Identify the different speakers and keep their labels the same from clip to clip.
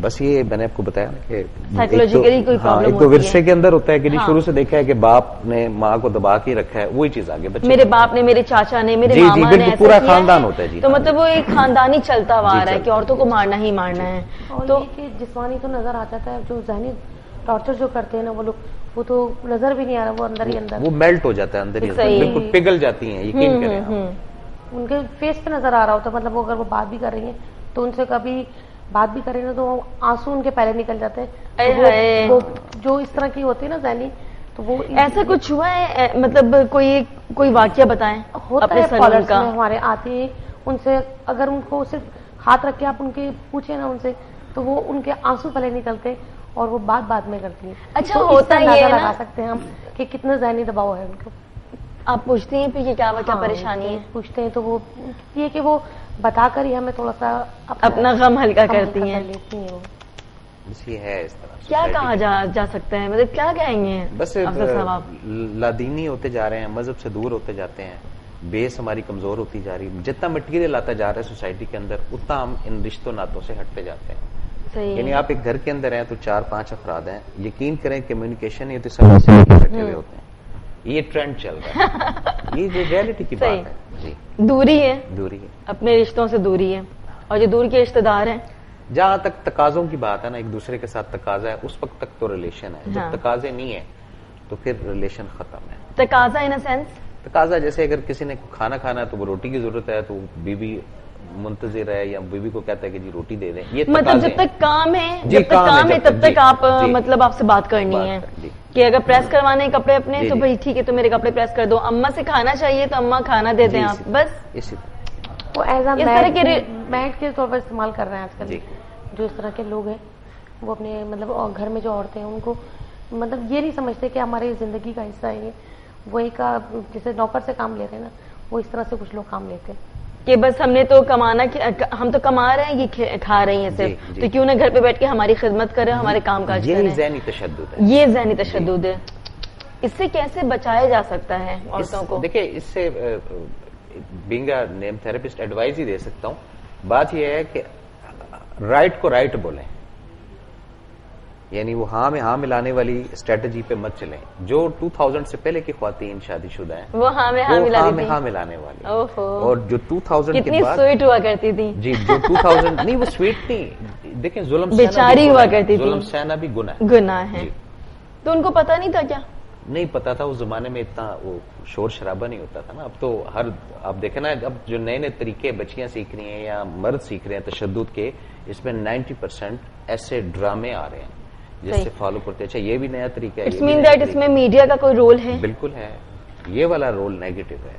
Speaker 1: بس یہ میں نے آپ کو بتایا نا کہ
Speaker 2: سائیکولوجیکلی کوئی پرابلم
Speaker 1: ایک تو ورثے کے اندر ہوتا ہے کہ شروع سے دیکھا ہے کہ باپ نے ماں کو دبا کے رکھا ہے, وہی چیز آگے بچے
Speaker 2: میرے باپ نے, میرے چاچا نے, میرے ماما نے,
Speaker 1: پورا خاندان ہوتا ہے. جی
Speaker 2: تو مطلب وہ ایک خاندانی چلتا ہوا آ رہا ہے کہ عورتوں کو مارنا ہی مارنا ہے.
Speaker 3: تو جسمانی تو نظر آ جاتا ہے, جو ذہنی ٹارچر جو کرتے ہیں نا وہ لوگ, وہ تو نظر بھی نہیں آ رہا, وہ اندر ہی اندر
Speaker 1: وہ میلٹ ہو جاتا ہے اندر ہی, بالکل پگھل جاتی ہیں, یقین کریں
Speaker 3: ان کے فیس پہ نظر آ رہا ہوتا ہے. مطلب اگر وہ بات بھی کر رہی ہیں تو ان سے کبھی بات بھی کریں نا تو آنسو ان کے پہلے نکل جاتے ہیں. وہ جو اس طرح کی ہوتی ہے نا ذہنی, تو وہ
Speaker 2: ایسا کچھ ہوا ہے مطلب کوئی واقعہ بتائیں.
Speaker 3: ہوتا ہے کالرز میں ہمارے آتے ہیں, ان سے اگر ان کو صرف ہاتھ رکھ کے آپ ان کے پوچھیں نا ان سے, تو وہ ان کے آنسو پہلے نکلتے اور وہ بات میں کرتی ہیں.
Speaker 2: اچھا ہوتا ہے یہ
Speaker 3: لگا سکتے ہیں ہم کہ کتنا ذہنی دباؤ ہے ان کو.
Speaker 2: آپ پوچھتے ہیں پھر یہ کیا پریشانی ہے,
Speaker 3: پوچھتے ہیں تو وہ یہ کہ وہ بتا کر ہی ہمیں تھوڑا سا
Speaker 2: اپنا غم ہلکا کرتی ہیں.
Speaker 1: یہ ہے اس طرح.
Speaker 2: کیا کہا جا سکتا ہے, مطلب کیا کہیں گے؟
Speaker 1: بس لادینی ہوتے جا رہے ہیں, مذہب سے دور ہوتے جاتے ہیں, بیس ہماری کمزور ہوتی جا رہی ہے. جتنا مٹیریل آتا جا رہا ہے سوسائٹی کے اندر, اتنا ہم ان رشتوں ناتوں سے ہٹتے جاتے ہیں. یعنی آپ ایک گھر کے اندر ہیں تو 4-5 افراد ہیں, یقین کریں کمیونیکیشن یہ تو سب سے بیٹھے ہوئے ہوتے ہیں. یہ ٹرینڈ چل رہا ہے, یہ ریئلٹی کی بات ہے. جی
Speaker 2: دوری ہے,
Speaker 1: اپنے
Speaker 2: رشتوں سے دوری ہے. اور جو دور کے رشتے دار ہیں,
Speaker 1: جہاں تک تقاضوں کی بات ہے نا, ایک دوسرے کے ساتھ تقاضا ہے, اس وقت تک تو ریلیشن ہے. جب تقاضے نہیں ہے تو پھر ریلیشن ختم ہے.
Speaker 2: تقاضا ان سینس,
Speaker 1: تقاضا جیسے اگر کسی نے کھانا کھانا ہے تو وہ روٹی کی ضرورت ہے, تو بیوی منتظر ہے یا بیوی کو کہتا ہے کہ جی روٹی دے دیں. یہ
Speaker 2: مطلب جب تک کام ہے تب تک آپ مطلب آپ سے بات کرنی ہے کہ اگر پریس کروانے ہیں کپڑے اپنے تو بھائی ٹھیک ہے, تو میرے کپڑے پریس کر دو. اماں سے کھانا چاہیے تو اماں کھانا دے دیں آپ, بس.
Speaker 1: اسی
Speaker 3: وہ ایز اے میٹ کے طور پر استعمال کر رہے ہیں آج کل. جو اس طرح کے لوگ ہیں وہ اپنے مطلب گھر میں جو عورتیں ہیں ان کو مطلب یہ نہیں سمجھتے کہ ہماری زندگی کا حصہ ہے. وہ ایک جیسے نوکر سے کام لیتے ہیں نا, وہ اس طرح سے کچھ لوگ کام لیتے ہیں
Speaker 2: کہ بس ہم نے تو کمانا, ہم تو کما رہے ہیں, یہ کھا رہی ہیں صرف, تو کیوں نہ گھر پہ بیٹھ کے ہماری خدمت کرے, ہمارے کام کاج کریں.
Speaker 1: یہ ذہنی تشدد ہے,
Speaker 2: یہ ذہنی تشدد ہے. اس سے کیسے بچایا جا سکتا ہے عورتوں کو؟
Speaker 1: دیکھیں اس سے being a name therapist advise ہی دے سکتا ہوں. بات یہ ہے کہ رائٹ کو رائٹ بولیں, یعنی وہ ہاں میں ہاں ملانے والی اسٹریٹجی پہ مت چلیں. جو 2000 سے پہلے کی خواتین شادی شدہ ہیں
Speaker 2: وہ ہاں میں
Speaker 1: ہاں ملانے والی, اور جو 2000 کے بعد
Speaker 2: سویٹ ہوا کرتی تھی.
Speaker 1: جی جو 2000 نہیں, وہ سویٹ نہیں, دیکھیں ظلم
Speaker 2: بیچاری ہوا کرتی تھی,
Speaker 1: ظلم سہنا بھی گناہ
Speaker 2: ہے. تو ان کو پتا نہیں تھا کیا؟
Speaker 1: نہیں پتا تھا. اس زمانے میں اتنا وہ شور شرابہ نہیں ہوتا تھا نا. اب تو آپ دیکھیں نا, اب جو نئے طریقے بچیاں سیکھ رہی ہیں یا مرد سیکھ رہے ہیں تشدد کے, اس میں 90% ایسے ڈرامے آ رہے ہیں جس سے فالو کرتے. اچھا یہ بھی نیا طریقہ ہے,
Speaker 2: اس میں میڈیا کا کوئی رول ہے؟
Speaker 1: بالکل ہے. یہ والا رول نیگیٹو ہے.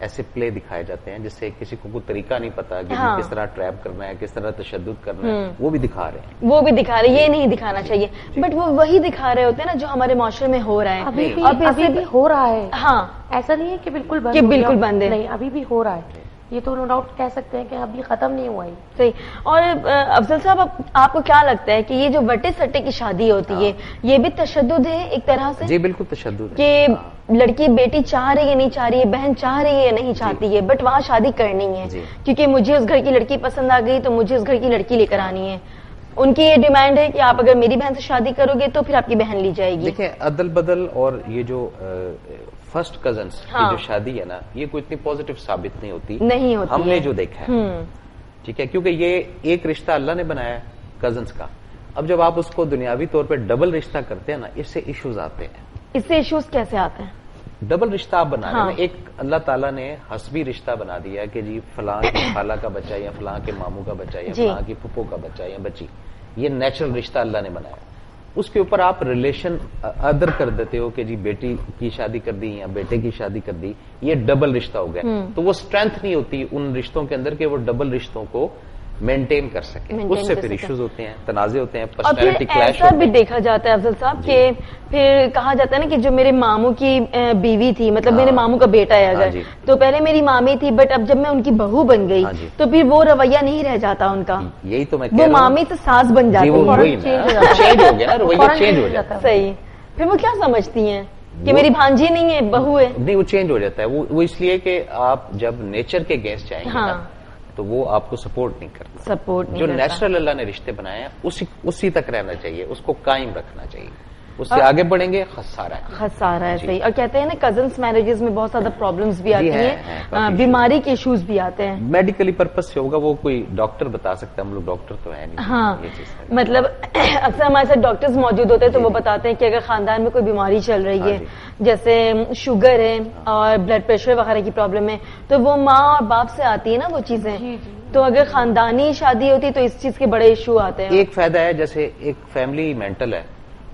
Speaker 1: ایسے پلے دکھائے جاتے ہیں جس سے کسی کو کوئی طریقہ نہیں پتا کہ کس طرح ٹریپ کرنا ہے, کس طرح تشدد کرنا ہے, وہ بھی دکھا رہے ہیں.
Speaker 2: یہ نہیں دکھانا چاہیے, بٹ وہ وہی دکھا رہے ہوتے ہیں نا جو ہمارے معاشرے میں ہو رہا ہے.
Speaker 3: ابھی بھی ہو رہا ہے.
Speaker 2: ہاں,
Speaker 3: ایسا نہیں ہے کہ بالکل
Speaker 2: بند ہے,
Speaker 3: نہیں, ابھی بھی ہو رہا ہے. یہ تو نو ڈاؤٹ کہہ سکتے ہیں کہ ابھی ختم نہیں ہوا ہے.
Speaker 2: صحیح. اور افضل صاحب آپ کو کیا لگتا ہے کہ یہ جو وٹے سٹے کی شادی ہوتی ہے یہ بھی تشدد ہے ایک طرح سے؟
Speaker 1: جی بالکل تشدد ہے.
Speaker 2: کہ لڑکی بیٹی چاہ رہی ہے نہیں چاہ رہی ہے, بہن چاہ رہی ہے نہیں چاہتی ہے, بٹ وہاں شادی کرنی ہے کیونکہ مجھے اس گھر کی لڑکی پسند آ گئی تو مجھے اس گھر کی لڑکی لے کر آنی ہے. ان کی یہ ڈیمانڈ ہے کہ آپ اگر میری بہن سے شادی کرو گے تو پھر آپ کی بہن لی جائے گی.
Speaker 1: دیکھیں عدل بدل اور یہ جو فرسٹ کزنس کی جو شادی ہے نا, یہ کوئی اتنی پازیٹیو ثابت نہیں ہوتی. ہم نے جو دیکھا ہے, ٹھیک ہے, کیونکہ یہ ایک رشتہ اللہ نے بنایا کزنس کا. اب جب آپ اس کو دنیاوی طور پہ ڈبل رشتہ کرتے ہیں نا, اس سے ایشوز آتے ہیں.
Speaker 2: اس سے ایشوز کیسے آتے ہیں؟
Speaker 1: ڈبل رشتہ آپ بنا رہے ہیں. ایک اللہ تعالیٰ نے حسبی رشتہ بنا دیا کہ جی فلاں کی خالہ کا بچہ یا فلاں کے ماموں کا بچہ یا فلاں کی پھپھو کا بچہ یا بچی, یہ نیچرل رشتہ اللہ نے بنایا. اس کے اوپر آپ ریلیشن ادر کر دیتے ہو کہ جی بیٹی کی شادی کر دی یا بیٹے کی شادی کر دی, یہ ڈبل رشتہ ہو گیا. تو وہ اسٹرینتھ نہیں ہوتی ان رشتوں کے اندر کہ وہ ڈبل رشتوں کو مینٹین کر سکیں. اس سے پھر ایشوز ہوتے ہیں, تنازع ہوتے ہیں, پرسنالٹی کلیش
Speaker 2: ایسا بھی دیکھا جاتا ہے افضل صاحب کہ پھر کہا جاتا ہے نا کہ جو میرے ماموں کی بیوی تھی, مطلب میرے ماموں کا بیٹا ہے اگر, تو پہلے میری مامی تھی بٹ اب جب میں ان کی بہو بن گئی تو پھر وہ رویہ نہیں رہ جاتا ان کا.
Speaker 1: یہی تو میں
Speaker 2: وہ مامی سے ساس بن جاتی
Speaker 1: ہے.
Speaker 2: صحیح. پھر وہ کیا سمجھتی ہیں کہ میری بھانجی نہیں ہے, بہو ہے.
Speaker 1: نہیں, وہ چینج ہو جاتا ہے. وہ اس لیے کہ آپ جب نیچر کے اگینسٹ جائیں گے تو وہ آپ کو سپورٹ نہیں کرتا. جو
Speaker 2: نہیں
Speaker 1: نیچرل اللہ نے رشتے بنائے ہیں اسی تک رہنا چاہیے, اس کو قائم رکھنا چاہیے. اس سے آگے بڑھیں گے خسارہ ہے.
Speaker 2: صحیح. اور کہتے ہیں نا کزنس میرجز میں بہت زیادہ پرابلمس بھی آتی ہیں, بیماری کے ایشوز بھی آتے ہیں.
Speaker 1: میڈیکلی پرپز سے ہوگا, وہ کوئی ڈاکٹر بتا سکتا ہے, ہم لوگ ڈاکٹر تو ہے نہیں.
Speaker 2: ہاں مطلب اکثر ہمارے ساتھ ڈاکٹرز موجود ہوتے ہیں تو وہ بتاتے ہیں کہ اگر خاندان میں کوئی بیماری چل رہی ہے, جیسے شوگر ہے اور بلڈ پریشر وغیرہ کی پرابلم ہے, تو وہ ماں اور باپ سے آتی ہے نا وہ چیزیں. تو اگر خاندانی شادی ہوتی تو اس چیز کے بڑے ایشو آتے ہیں.
Speaker 1: ایک فائدہ ہے, جیسے ایک فیملی مینٹل ہے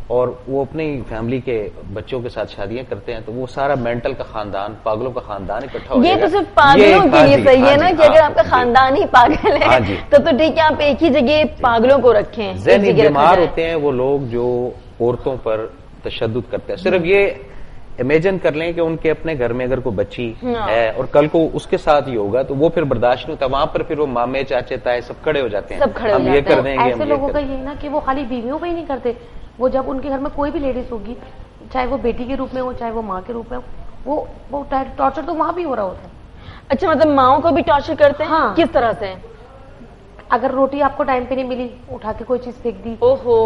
Speaker 1: اور وہ اپنی فیملی کے بچوں کے ساتھ شادیاں کرتے ہیں, تو وہ سارا مینٹل کا خاندان, پاگلوں کا خاندان اکٹھا ہو جائے گا.
Speaker 2: یہ تو صرف پاگلوں کے لیے صحیح ہے نا, کہ اگر آپ کا خاندان ہی پاگل ہے تو ٹھیک ہے, آپ ایک ہی جگہ پاگلوں کو رکھیں.
Speaker 1: ذہنی بیمار ہوتے ہیں وہ لوگ جو عورتوں پر تشدد کرتے ہیں. صرف یہ امیجن کر لیں کہ ان کے اپنے گھر میں اگر کوئی بچی ہے اور کل کو اس کے ساتھ ہی ہوگا تو وہ پھر برداشت نہیں ہوتا, وہاں پر پھر وہ مامے چاچے تائے سب کھڑے ہو جاتے ہیں, ہم یہ کر دیں گے.
Speaker 3: ایسے لوگوں کا یہ نا کہ وہ خالی بیویوں پہ ہی نہیں کرتے, وہ جب ان کے گھر میں کوئی بھی لیڈیز ہوگی, چاہے وہ بیٹی کے روپ میں ہو چاہے وہ ماں کے روپ میں ہو, وہ ٹارچر تو وہاں بھی ہو رہا ہوتا ہے.
Speaker 2: اچھا, مطلب ماؤں کو بھی ٹارچر کرتے ہیں. کس طرح سے؟
Speaker 3: اگر روٹی آپ کو ٹائم پہ نہیں ملی, اٹھا کے کوئی چیز پھینک دی.
Speaker 2: اوہو.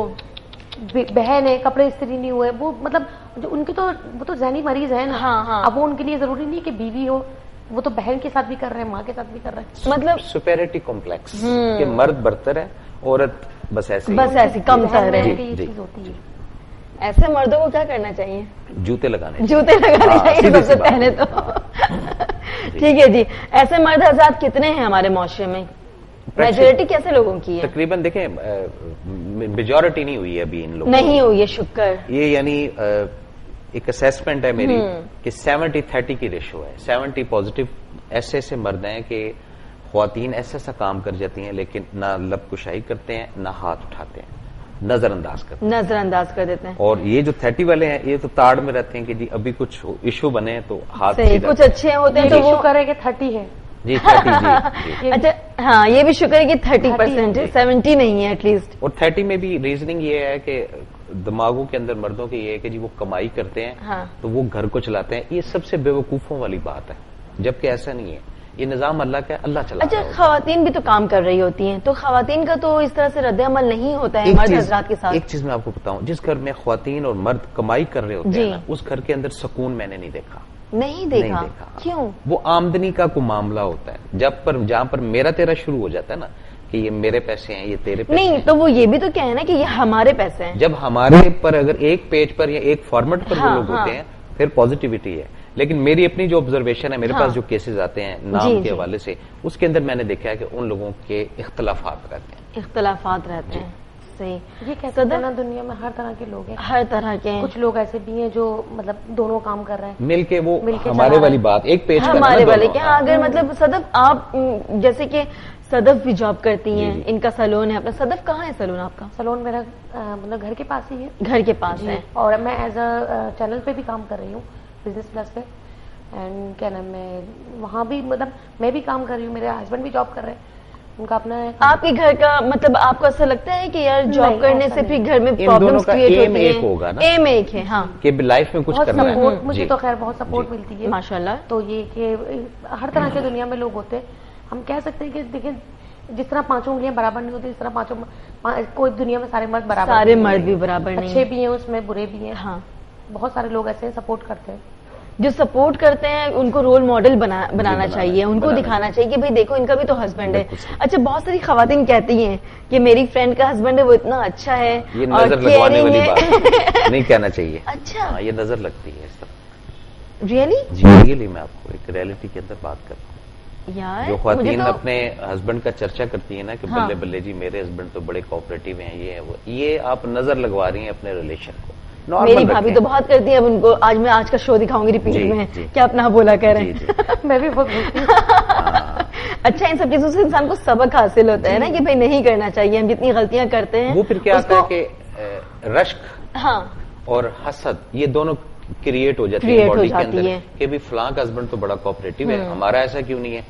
Speaker 3: بہن ہے, کپڑے استری نہیں ہوئے, وہ مطلب جو ان کی تو وہ تو ذہنی مریض ہے نا. اب وہ ان کے لیے ضروری نہیں کہ بیوی ہو, وہ تو بہن کے ساتھ بھی کر رہے ہیں, ماں کے ساتھ بھی کر رہے ہیں.
Speaker 1: مطلب سپیریٹی کمپلیکس کہ مرد برتر ہے, عورت بس ایسی
Speaker 2: کم تر ہے.
Speaker 3: یہ چیز ہوتی ہے.
Speaker 2: ایسے مردوں کو کیا کرنا چاہیے؟
Speaker 1: جوتے لگانے
Speaker 2: چاہیے سب سے پہلے تو. ٹھیک ہے جی. ایسے مرد حضرات کتنے ہیں ہمارے معاشرے میں؟ میجورٹی کیسے لوگوں کی ہے؟
Speaker 1: تقریباً دیکھیں میجورٹی نہیں ہوئی ہے ابھی ان لوگوں,
Speaker 2: نہیں ہوئی ہے, شکر.
Speaker 1: یہ یعنی ایک اسیسمنٹ ہے میری کہ 70-30 کی ریشو ہے. 70 پازیٹیو ایسے مرد ہیں کہ خواتین ایسا کام کر جاتی ہیں لیکن نہ لب کشائی کرتے ہیں نہ ہاتھ اٹھاتے ہیں, نظر انداز کر دیتے ہیں. اور یہ جو 30 والے ہیں یہ تو تاڑ میں رہتے ہیں کہ جی ابھی کچھ ایشو بنے تو ہاتھ
Speaker 2: کچھ اچھے ہوتے ہیں تو وہ
Speaker 3: کرے کہ 30 ہے.
Speaker 1: جی 30 جی.
Speaker 2: اچھا ہاں, یہ بھی شکر ہے کہ 30% ہے, 70 نہیں ہے ایٹ لیسٹ.
Speaker 1: اور 30 میں بھی ریزننگ یہ ہے کہ دماغوں کے اندر مردوں کی یہ ہے کہ جی وہ کمائی کرتے ہیں تو وہ گھر کو چلاتے ہیں. یہ سب سے بے وقوفوں والی بات ہے, جبکہ ایسا نہیں ہے. یہ نظام اللہ کا, اللہ چلا.
Speaker 2: اچھا, خواتین بھی تو کام کر رہی ہوتی ہیں, تو خواتین کا تو اس طرح سے رد عمل نہیں ہوتا ہے مرد حضرات کے ساتھ.
Speaker 1: ایک چیز میں آپ کو بتاؤں, جس گھر میں خواتین اور مرد کمائی کر رہے ہوتے ہیں اس گھر کے اندر سکون میں نے نہیں دیکھا. کیوں؟ وہ آمدنی کا کوئی معاملہ ہوتا ہے. جہاں پر میرا تیرا شروع ہو جاتا ہے نا کہ یہ میرے پیسے ہیں, یہ تیرے پیسے
Speaker 2: نہیں, تو وہ یہ بھی تو کہنا کہ یہ ہمارے پیسے ہیں.
Speaker 1: جب ہمارے پر اگر ایک پیج پر یا ایک فارمیٹ پر وہ لوگ ہوتے ہیں پھر پازیٹیوٹی ہے. لیکن میری اپنی جو آبزرویشن ہے, میرے پاس جو کیسز آتے ہیں نام کے حوالے سے, اس کے اندر میں نے دیکھا ہے کہ ان لوگوں کے اختلافات رہتے ہیں.
Speaker 3: صحیح. یہ کہتے ہیں نا دنیا میں ہر طرح کے لوگ ہیں,
Speaker 2: ہر طرح کے.
Speaker 3: کچھ لوگ ایسے بھی ہیں جو مطلب دونوں کام کر رہے ہیں
Speaker 1: مل کے, وہ ہمارے والی بات ایک پیج
Speaker 2: ہمارے والے کے. اگر مطلب صدف آپ جیسے کہ صدف بھی جاب کرتی ہیں, ان کا سلون ہے اپنا. صدف کہاں ہے سلون آپ کا؟
Speaker 3: سلون میرا مطلب گھر کے پاس ہی ہے.
Speaker 2: گھر کے پاس ہے.
Speaker 3: اور میں ایز اے چینل پہ بھی کام کر رہی ہوں, بزنس پلس پہ. اینڈ کیا نام ہے, وہاں بھی مطلب میں بھی کام کر رہی ہوں, میرے ہسبینڈ بھی جاب کر رہے ہیں, ان کا اپنا ہے.
Speaker 2: آپ کے گھر کا مطلب آپ کو ایسا لگتا ہے کہ یار جاب کرنے سے پھر گھر میں پرابلمز کریٹ ہوتی ہیں؟ ایم ایک ہے ہاں,
Speaker 1: کہ لائف میں کچھ کرنا ہے.
Speaker 3: مجھے تو خیر بہت سپورٹ ملتی ہے
Speaker 2: ماشاءاللہ.
Speaker 3: تو یہ کہ ہر طرح کے دنیا میں لوگ ہوتے ہیں. ہم کہہ سکتے ہیں کہ دیکھیں جس طرح 5 انگلیاں برابر نہیں ہوتی, اس طرح کوئی دنیا میں سارے مرد برابر,
Speaker 2: سارے مرد بھی برابر نہیں,
Speaker 3: اچھے بھی ہیں اس میں, برے بھی ہیں. ہاں, بہت سارے لوگ ایسے سپورٹ کرتے ہیں.
Speaker 2: جو سپورٹ کرتے ہیں ان کو رول ماڈل بنانا چاہیے, ان کو دکھانا چاہیے کہ بھائی دیکھو ان کا بھی تو ہسبینڈ ہے. اچھا, بہت ساری خواتین کہتی ہیں کہ میری فرینڈ کا ہسبینڈ ہے وہ اتنا اچھا ہے,
Speaker 1: یہ نظر لگوانے والی بات نہیں کہنا چاہیے.
Speaker 2: اچھا,
Speaker 1: یہ نظر لگتی ہے اس طرح.
Speaker 2: ریئلی؟
Speaker 1: جی ریئلی, میں آپ کو ایک ریئلٹی کے اندر بات کرتا ہوں. جو خواتین اپنے ہسبینڈ کا چرچا کرتی ہیں نا کہ بلے بلے جی میرے ہسبینڈ تو بڑے کوآپریٹو ہیں, یہ ہے وہ, یہ آپ نظر لگوا رہی ہیں اپنے ریلیشن کو.
Speaker 2: میری بھابھی تو بہت کرتی ہے. اب ان کو آج کا شو دکھاؤں گی ریپیٹ میں, کیا اپنا بولا کہہ رہے ہیں.
Speaker 3: میں بھی بہت
Speaker 2: اچھا, ان سب چیزوں سے انسان کو سبق حاصل ہوتا ہے نا کہ بھائی نہیں کرنا چاہیے. ہم جتنی غلطیاں کرتے ہیں
Speaker 1: وہ پھر کیا آتا ہے کہ رشک اور حسد یہ دونوں کریٹ ہو جاتی ہے باڈی کے اندر کہ بھی فلاں کا ہسبینڈ تو بڑا کوآپریٹو ہے, ہمارا ایسا کیوں نہیں ہے.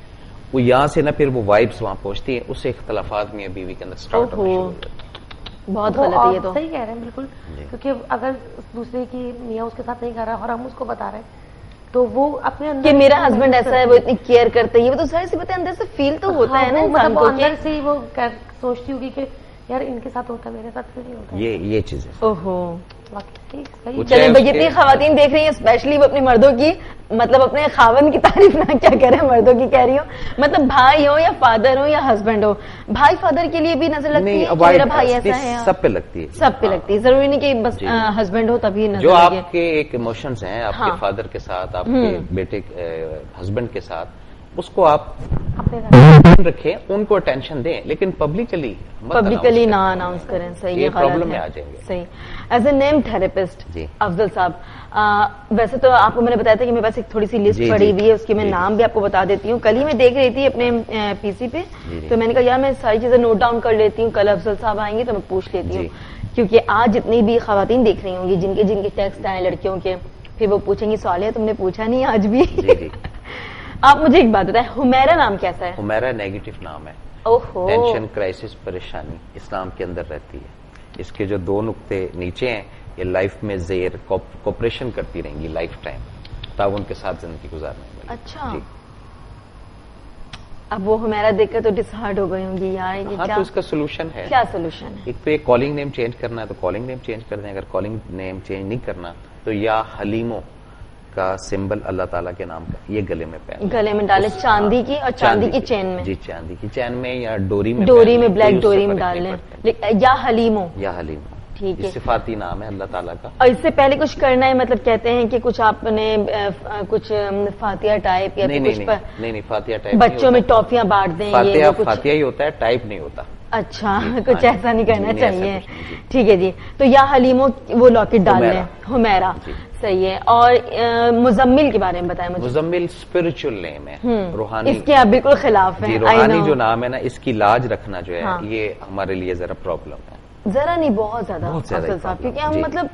Speaker 1: وہ یہاں سے نا پھر وہ وائبس وہاں پہنچتی ہیں, اس سے اختلافات میاں بیوی کے اندر اسٹارٹ ہونے شروع ہو جاتے ہیں.
Speaker 2: بہت غلط ہے یہ تو.
Speaker 3: صحیح کہہ رہے ہیں بالکل, کیونکہ اگر دوسرے کی میاں اس کے ساتھ نہیں کر رہا اور ہم اس کو بتا رہے ہیں تو وہ اپنے
Speaker 2: کہ میرا ہسبینڈ ایسا ہے, وہ اتنی کیئر کرتا ہے, وہ تو ظاہر سی بات ہے اندر سے فیل تو ہوتا ہے نا انسان کو,
Speaker 3: اندر سے وہ سوچتی ہوگی کہ یار ان کے ساتھ ہوتا ہے میرے ساتھ کیوں نہیں ہوتا.
Speaker 1: یہ چیزیں
Speaker 2: اوہو.
Speaker 1: چلیں
Speaker 2: جتنی خواتین دیکھ رہی ہیں اسپیشلی وہ اپنے مردوں کی, مطلب اپنے خاوند کی تعریف نہ کیا کریں, مردوں کی کہہ رہی ہوں, مطلب بھائی ہو یا فادر ہو یا ہسبینڈ ہو, بھائی فادر کے لیے بھی نظر لگتی ہے کہ میرا بھائی ایسا ہے,
Speaker 1: سب پہ لگتی ہے,
Speaker 2: سب پہ لگتی ہے, ضروری نہیں کہ بس ہسبینڈ ہو تبھی نظر
Speaker 1: جو آپ کے ایک ایموشنز ہیں آپ کے فادر کے ساتھ, آپ کے بیٹے ہسبینڈ کے ساتھ, اس کو آپ رکھیں, ان کو اٹینشن دیں, لیکن پبلکلی
Speaker 2: نہ اناؤنس کریں. صحیح, یہ
Speaker 1: پرابلم میں آ جائیں گے.
Speaker 2: صحیح. ایز اے نیم تھراپسٹ افضل صاحب, ویسے تو آپ کو میں نے بتایا تھا کہ میرے پاس ایک تھوڑی سی لسٹ پڑی ہوئی ہے, اس کی میں نام بھی آپ کو بتا دیتی ہوں. کل ہی میں دیکھ رہی تھی اپنے پی سی پہ, تو میں نے کہا یار میں ساری چیزیں نوٹ ڈاؤن کر لیتی ہوں, کل افضل صاحب آئیں گے تو میں پوچھ لیتی ہوں, کیونکہ آج جتنی بھی خواتین دیکھ رہی ہوں گی جن کے ٹیکسٹ آئے لڑکیوں کے, پھر وہ پوچھیں گی سوالیہ تم نے پوچھا نہیں آج بھی. آپ مجھے ایک بات بتائیں, حمیرہ نام کیسا ہے؟
Speaker 1: حمیرہ نیگیٹو نام ہے.
Speaker 2: اوہو.
Speaker 1: ٹینشن, کرائسس, پریشانی اسلام کے اندر رہتی ہے. اس کے جو 2 نقطے نیچے ہیں, یہ لائف میں زیر کوپریشن کرتی رہیں گی لائف ٹائم, تعاون کے ساتھ زندگی گزارنے میں.
Speaker 2: اچھا. اب وہ حمیرہ دیکھ کر تو ڈسہارڈ ہو گئی ہوں گی یار,
Speaker 1: تو اس کا سولوشن ہے.
Speaker 2: کیا سولوشن ہے؟
Speaker 1: ایک تو یہ کالنگ نیم چینج کرنا ہے تو کالنگ نیم چینج کر دیں, اگر کالنگ نیم چینج نہیں کرنا تو یا حلیمو کا سمبل اللہ تعالیٰ کے نام کا یہ گلے میں پہن,
Speaker 2: گلے میں ڈالے, چاندی کی, اور چاندی کی چین میں.
Speaker 1: جی, چاندی کی چین میں یا ڈوری میں
Speaker 2: بلیک ڈوری میں ڈال لیں, یا حلیمو.
Speaker 1: ٹھیک ہے, صفاتی نام ہے اللہ تعالیٰ کا.
Speaker 2: اور اس سے پہلے کچھ کرنا ہے, مطلب کہتے ہیں کہ کچھ آپ نے کچھ فاتحہ ٹائپ یا
Speaker 1: نہیں, فاتحہ ٹائپ
Speaker 2: بچوں میں ٹافیاں بانٹ دیں,
Speaker 1: فاتحہ ہی ہوتا ہے, ٹائپ نہیں ہوتا.
Speaker 2: اچھا, کچھ ایسا نہیں کرنا چاہیے. ٹھیک ہے جی, تو یا حلیمو وہ لاکٹ ڈال لیں, حمیرہ. صحیح ہے. اور مزمل کے بارے میں بتائیں مجھے.
Speaker 1: مزمل اسپرچل نیم ہے, روحانی.
Speaker 2: اس کے آپ بالکل خلاف ہیں.
Speaker 1: روحانی جو نام ہے نا, اس کی لاج رکھنا جو ہے یہ ہمارے لیے ذرا پرابلم ہے.
Speaker 2: ذرا نہیں, بہت زیادہ افضل صاحب, کیونکہ ہم مطلب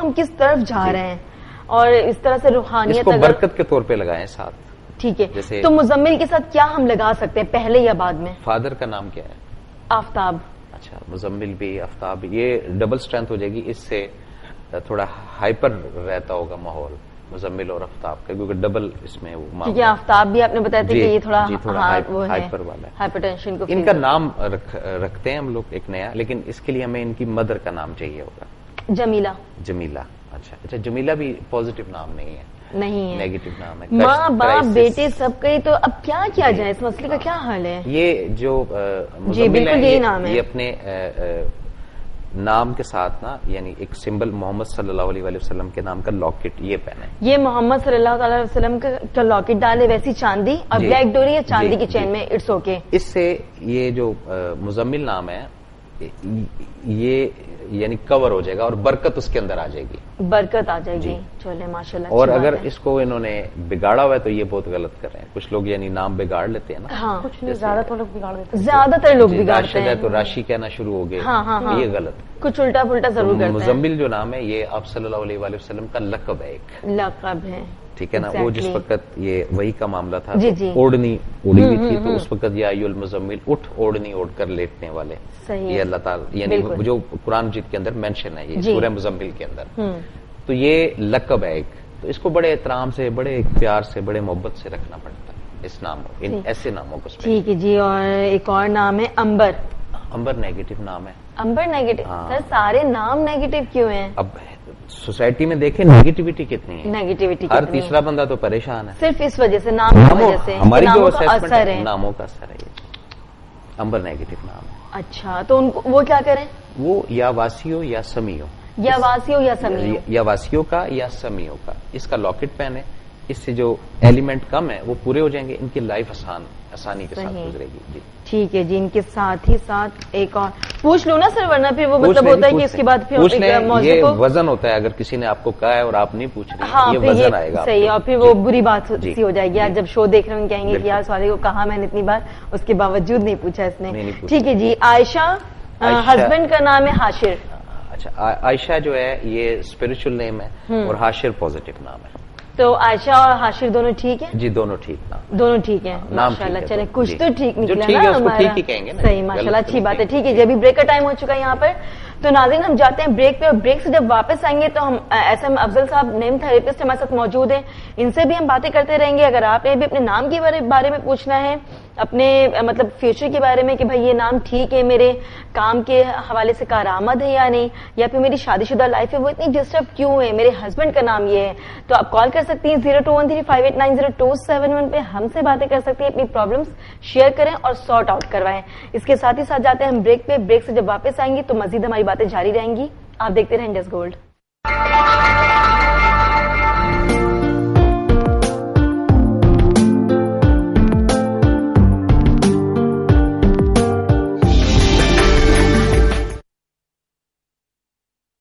Speaker 2: ہم کس طرف جا رہے ہیں, اور اس طرح سے روحانیت
Speaker 1: اس کو برکت کے طور پہ لگائیں ساتھ.
Speaker 2: ٹھیک ہے, تو مزمل کے ساتھ کیا ہم لگا سکتے ہیں, پہلے یا بعد میں؟
Speaker 1: فادر کا نام کیا ہے؟
Speaker 2: آفتاب.
Speaker 1: اچھا, مزمل بھی آفتاب, یہ ڈبل اسٹرینتھ ہو جائے گی, اس سے تھوڑا ہائپر رہتا ہوگا ماحول مزمل اور آفتاب کا, کیونکہ ڈبل اس میں وہ معاملہ.
Speaker 2: کیونکہ آفتاب بھی آپ نے بتایا تھا کہ یہ تھوڑا
Speaker 1: ہائپر والا ہے,
Speaker 2: ہائپر ٹینشن کو.
Speaker 1: ان کا نام رکھتے ہیں ہم لوگ ایک نیا, لیکن اس کے لیے ہمیں ان کی مدر کا نام چاہیے ہوگا. جمیلہ. اچھا, جمیلہ بھی پازیٹیو نام نہیں ہے, نیگیٹو نام ہے.
Speaker 2: ماں باپ بیٹے سب کا, تو اب کیا جائے, اس مسئلے کا کیا حل ہے؟
Speaker 1: یہ جو
Speaker 2: مزمل ہے
Speaker 1: یہ اپنے نام کے ساتھ نا, یعنی ایک سمبل محمد صلی اللہ علیہ وسلم کے نام کا لاکٹ یہ پہنے,
Speaker 2: یہ محمد صلی اللہ علیہ وسلم کا لاکٹ ڈالے, ویسی چاندی اور بلیک ڈوری یا چاندی کی چین میں, اٹس اوکے.
Speaker 1: اس سے یہ جو مزمل نام ہے یہ یعنی کور ہو جائے گا اور برکت اس کے اندر آ جائے گی,
Speaker 2: برکت آ جائے گی. چلے ماشاءاللہ.
Speaker 1: اور اگر اس کو انہوں نے بگاڑا ہوا ہے تو یہ بہت غلط کر رہے ہیں کچھ لوگ, یعنی نام بگاڑ لیتے ہیں نا.
Speaker 3: کچھ نہیں, زیادہ تر لوگ بگاڑ دیتے ہیں,
Speaker 2: زیادہ تر لوگ بگاڑتے ہیں,
Speaker 1: تو راشی کہنا شروع ہو گئے, یہ غلط,
Speaker 2: کچھ الٹا پلٹا ضرور کرتے ہیں.
Speaker 1: مزمل جو نام ہے یہ آپ صلی اللہ علیہ وسلم کا لقب ہے, ایک
Speaker 2: لقب ہے.
Speaker 1: ٹھیک ہے نا, وہ جس وقت یہ وہی کا معاملہ تھا, اوڑھنی اڑی ہوئی تھی, تو اس وقت یا ایھا المزمل, اٹھ اوڑھنی اوڑھ کر لیٹنے والے, یہ اللہ تعالیٰ یعنی جو قرآن مجید کے اندر مینشن ہے یہ سورہ مزمل کے اندر, تو یہ لقب ہے ایک, تو اس کو بڑے احترام سے, بڑے پیار سے, بڑے محبت سے رکھنا پڑتا ہے اس نام کو, ان ایسے ناموں کو.
Speaker 2: ٹھیک ہے جی. اور ایک اور نام ہے انبر.
Speaker 1: انبر نیگیٹو نام ہے.
Speaker 2: انبر نیگیٹو, سر سارے نام نیگیٹو کیوں ہیں؟
Speaker 1: اب سوسائٹی میں دیکھیں نیگیٹیوٹی کتنی ہے,
Speaker 2: نیگیٹیوٹی
Speaker 1: ہر تیسرا بندہ تو پریشان ہے,
Speaker 2: صرف اس وجہ سے, نام کی وجہ سے,
Speaker 1: ہماری جو اثر ہے, ناموں کا اثر ہے. یہ انبر نیگیٹو نام ہے.
Speaker 2: اچھا, تو ان کو وہ کیا کریں؟
Speaker 1: وہ یا واسیو یا سمیو,
Speaker 2: یا واسیو یا سمیو,
Speaker 1: یا واسیو کا یا سمیو کا, اس کا لاکٹ پہنے, اس سے جو ایلیمنٹ کم ہے وہ پورے ہو جائیں گے, ان کی لائف آسانی کے ساتھ گزرے گی. جی
Speaker 2: ٹھیک ہے جی. ان کے ساتھ ہی ساتھ ایک اور پوچھ لوں نا سر, ورنہ پھر وہ مطلب ہوتا ہے کہ اس کے بعد پھر
Speaker 1: یہ وزن ہوتا ہے, اگر کسی نے آپ کو کہا ہے اور آپ نہیں پوچھ رہے, یہ وزن آئے گا.
Speaker 2: صحیح, اور پھر وہ بری بات سی ہو جائے گی, جب شو دیکھ رہے ہیں کہیں گے کہ یار سوالے کو کہا میں نے اتنی بار, اس کے باوجود نہیں پوچھا اس نے. ٹھیک ہے جی. عائشہ, ہسبینڈ کا نام ہے حاشر.
Speaker 1: اچھا, عائشہ جو ہے یہ اسپرچل نیم ہے, اور حاشر پازیٹو نام ہے.
Speaker 2: تو عائشہ اور حاشر دونوں ٹھیک ہیں؟
Speaker 1: جی دونوں ٹھیک,
Speaker 2: دونوں ٹھیک ہیں ماشاءاللہ. چلے کچھ تو ٹھیک نکلا نا ہمارا. صحیح, ماشاءاللہ, اچھی بات ہے. ٹھیک ہے جی, ابھی بریک کا ٹائم ہو چکا ہے یہاں پر, تو ناظرین ہم جاتے ہیں بریک پہ، اور بریک سے جب واپس آئیں گے تو ہم ایس ایم افضل صاحب نیم تھراپسٹ ہمارے ساتھ موجود ہیں، ان سے بھی ہم باتیں کرتے رہیں گے. اگر آپ نے بھی اپنے نام کے بارے میں پوچھنا ہے، اپنے مطلب فیوچر کے بارے میں کہ بھائی یہ نام ٹھیک ہے، میرے کام کے حوالے سے کارآمد ہے یا نہیں، یا پھر میری شادی شدہ لائف ہے وہ اتنی ڈسٹرب کیوں ہے، میرے ہسبینڈ کا نام یہ ہے، تو آپ کال کر سکتی ہیں 021358907271 پہ، ہم سے باتیں کر سکتی ہیں، اپنی پرابلمس شیئر کریں اور سارٹ آؤٹ کروائیں. اس کے ساتھ ہی ساتھ جاتے ہیں ہم بریک پہ. بریک سے جب واپس آئیں گی تو مزید ہماری باتیں جاری رہیں گی. آپ دیکھتے رہیں انڈس گولڈ.